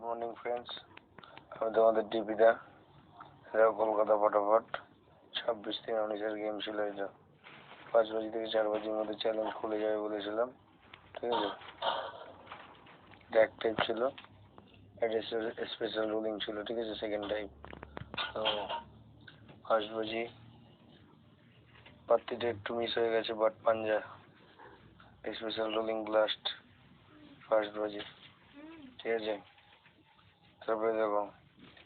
Morning friends, আমি তোমাদের ডিপিদা। এটা কলকাতা ফটাফট 26/3/19 গেম ছিল। এটা 5 বাজি থেকে 4 বাজির মধ্যে চ্যালেঞ্জ খুলে যাবে বলেছিলাম, ঠিক আছে। এক টাইপ ছিল, একটা স্পেশাল রুলিং ছিল, ঠিক আছে। Second type. তো ফার্স্ট বাজি পাত্তিটা একটু মিস হয়ে গেছে, বাট পাঞ্জা স্পেশাল রুলিং ব্লাস্ট ফার্স্ট বাজি, ঠিক আছে। তারপরে দেখো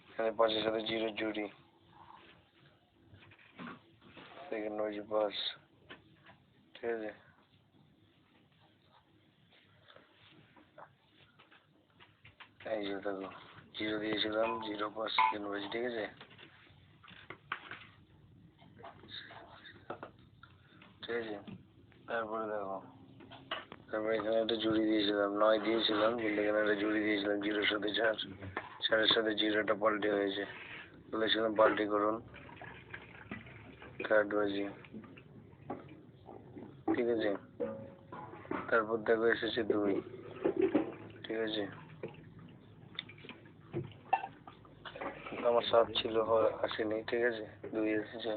এখানে 5-এর সাথে 0 জুড়ি, সেকেন্ড বাজি পাস, ঠিক আছে। এই যে দেখো 0 দিয়েছিলাম, 0 পাস সেকেন্ড বাজি, ঠিক আছে, ঠিক আছে। তারপরে দেখো তারপরে এখানে একটা জুড়ি দিয়েছিলাম, 9 দিয়েছিলাম, কিন্তু এখানে একটা জুড়ি দিয়েছিলাম 0-এর সাথে 4, 4-এর সাথে 0টা পাল্টি হয়েছে, বলেছিলাম পাল্টি করুন থার্ড বাজি, ঠিক আছে। তারপর দেখো এসেছে 2, ঠিক আছে। আমার 7 ছিল, আসেনি, ঠিক আছে, 2 এসেছে।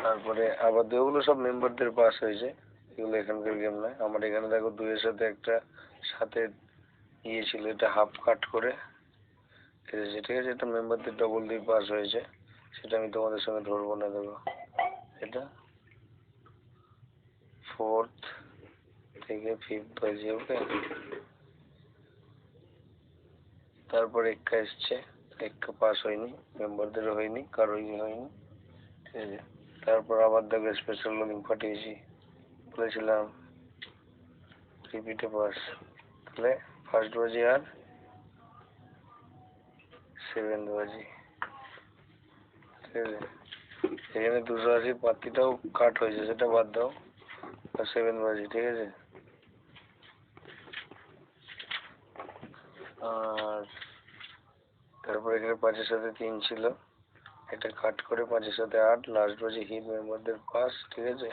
তারপরে আবার ওগুলো সব মেম্বারদের পাস হয়েছে, এগুলো এখানকার গেম নয়। আমার এখানে দেখো 2-এর সাথে একটা 7-এর ছিল, এটা হাফ কাট করে এসেছে, ঠিক আছে। এটা মেম্বারদের ডবল দিয়ে পাস হয়েছে, সেটা আমি তোমাদের সঙ্গে ধরবো না। দেখো এটা 4th থেকে 5th বাজি, ওকে। তারপর এক্কা এসছে, এক্কা পাস হয়নি, মেম্বারদেরও হয়নি, কারোই হয়নি, ঠিক আছে। তারপর আবার দেখো স্পেশাল রোলিং পাঠিয়েছি, বলেছিলাম রিপিটে পাস, তাহলে ফার্স্ট বাজি আর 7th বাজি, ঠিক আছে। এখানে 280 পাত্তিটাও কাট হয়েছে, সেটা বাদ দাও, আর 7th বাজি, ঠিক আছে। আর তারপর এখানে 5-এর সাথে 3 ছিল, একটা কাট করে 5-এর সাথে 8, লাস্ট বাজি হিট মেম্বারদের পাস, ঠিক আছে,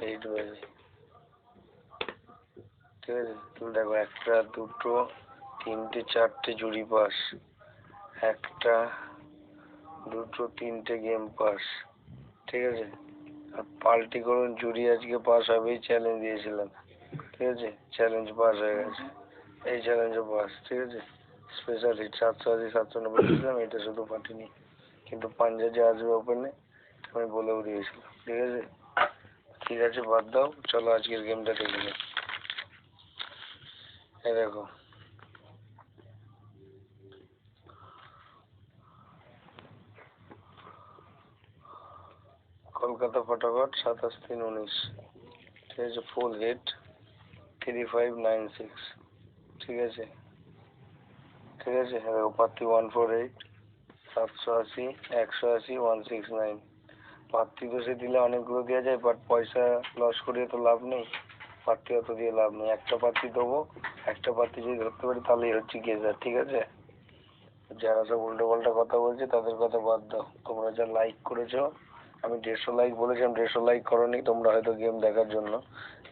8 বাজি, ঠিক আছে। তুমি দেখো 1টা 2টো 3টে 4টে জুড়ি পাস, 1টা 2টো 3টে গেম পাস, ঠিক আছে। আর পাল্টি করুন জুড়ি আজকে পাস হবেই, চ্যালেঞ্জ দিয়েছিলাম, ঠিক আছে, চ্যালেঞ্জ পাস হয়ে গেছে, এই চ্যালেঞ্জও পাস, ঠিক আছে। স্পেশাল হিট 780 790 দিয়েছিলাম, এটা শুধু পাঠিনি, কিন্তু পাঞ্জা যে আসবে ওপেনে আমি বলেও দিয়েছিলাম, ঠিক আছে। ঠিক আছে, বাদ দাও, চলো আজকের গেমটা দেখে নিই। এই দেখো কলকাতা ফটাফট 27/3/19, ঠিক আছে। ফুল হিট 3596, ঠিক আছে, ঠিক আছে। দেখো পাত্তি 148, 780, 180, 169। পাত্তি তো সে দিলে অনেকগুলো দেওয়া যায়, বাট পয়সা লস করিয়ে তো লাভ নেই, পাত্তি অত দিয়ে লাভ নেই। একটা পাত্তি দেবো, একটা পাত্তি যদি ধরতে পারি তাহলেই হচ্ছে গেজার, ঠিক আছে। যারা সব উল্টো পাল্টা কথা বলছে তাদের কথা বাদ দাও। তোমরা যা লাইক করেছো, আমি 150 লাইক বলেছিলাম, 150 লাইক করোনি। তোমরা হয়তো গেম দেখার জন্য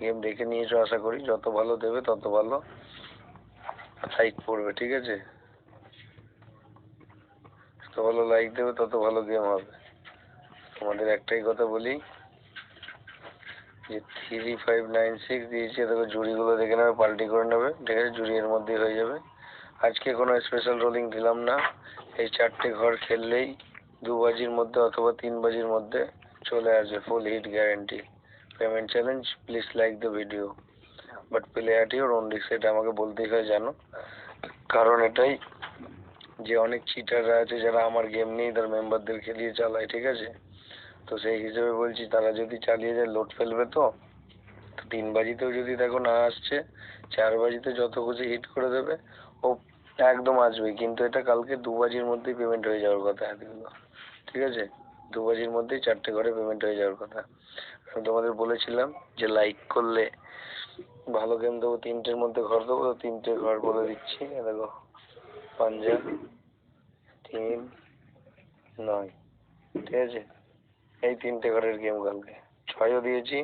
গেম দেখে নিয়েছো, আশা করি। যত ভালো দেবে তত ভালো লাইক পড়বে, ঠিক আছে। যত ভালো লাইক দেবে তত ভালো গেম হবে। তোমাদের একটাই কথা বলি যে 3596 দিয়েছি, দেখো জুড়িগুলো দেখে নেবে, পাল্টি করে নেবে, ঠিক আছে। জুড়ি এর মধ্যেই হয়ে যাবে। আজকে কোনো স্পেশাল রোলিং দিলাম না, এই 4টে ঘর খেললেই 2 বাজির মধ্যে অথবা 3 বাজির মধ্যে চলে আসবে, full hit guarantee. Payment challenge, please like the video, but play at your own risk, এটা আমাকে বলতেই হয়, জানো। কারণ এটাই যে অনেক চিটাররা আছে যারা আমার গেম নিয়ে তার মেম্বারদের খেলিয়ে চালায়, ঠিক আছে। তো সেই হিসেবে বলছি, তারা যদি চালিয়ে যায় লোড ফেলবে। তো 3 বাজিতেও যদি দেখো না আসছে, 4 বাজিতে যত খুশি হিট করে দেবে, ও একদম আসবে। কিন্তু এটা কালকে 2 বাজির মধ্যেই পেমেন্ট হয়ে যাওয়ার কথা এতগুলো, ঠিক আছে। 2 বাজির মধ্যেই 4টে ঘরে পেমেন্ট হয়ে যাওয়ার কথা। আমি তোমাদের বলেছিলাম যে লাইক করলে ভালো গেম দেবো, 3টের মধ্যে ঘর দেবো। তো 3টে ঘর বলে দিচ্ছি, দেখো পাঞ্জা 3, 9, ঠিক আছে। এই 3টে ঘরের গেম কালকে 6ও দিয়েছি,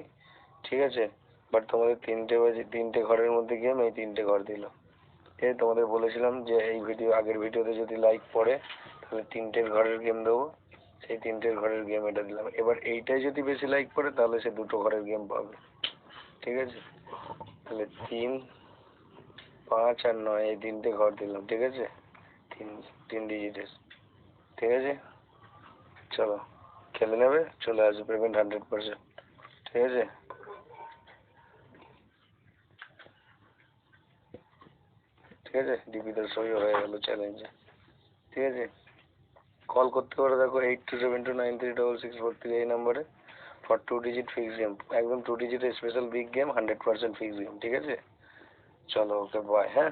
ঠিক আছে। বাট তোমাদের 3টে ঘরের মধ্যে গেম, এই 3টে ঘর দিল, এই তোমাদের বলেছিলাম যে এই আগের ভিডিওতে যদি লাইক পড়ে তাহলে 3টের ঘরের গেম দেবো, সেই 3টের ঘরের গেম এটা দিলাম। এবার এইটাই যদি বেশি লাইক পড়ে তাহলে সে 2টো ঘরের গেম পাবে, ঠিক আছে? তাহলে 3, 5 আর 9 এই 3টে ঘর দিলাম, ঠিক আছে? তিন 3 ডিজিটের, ঠিক আছে? চলো খেলে নেবে, চলে আসবে পেমেন্ট 100%, ঠিক আছে? ঠিক আছে, ডিপিদের সই হয়ে গেল চ্যালেঞ্জে, ঠিক আছে? কল করতে পারো, দেখো 8272936643 এই নাম্বারে, ফর 2 ডিজিট ফিক্স গেম, একদম 2 ডিজিটের special big game, 100% fix game, ঠিক আছে? চলো ওকে বাই, হ্যাঁ।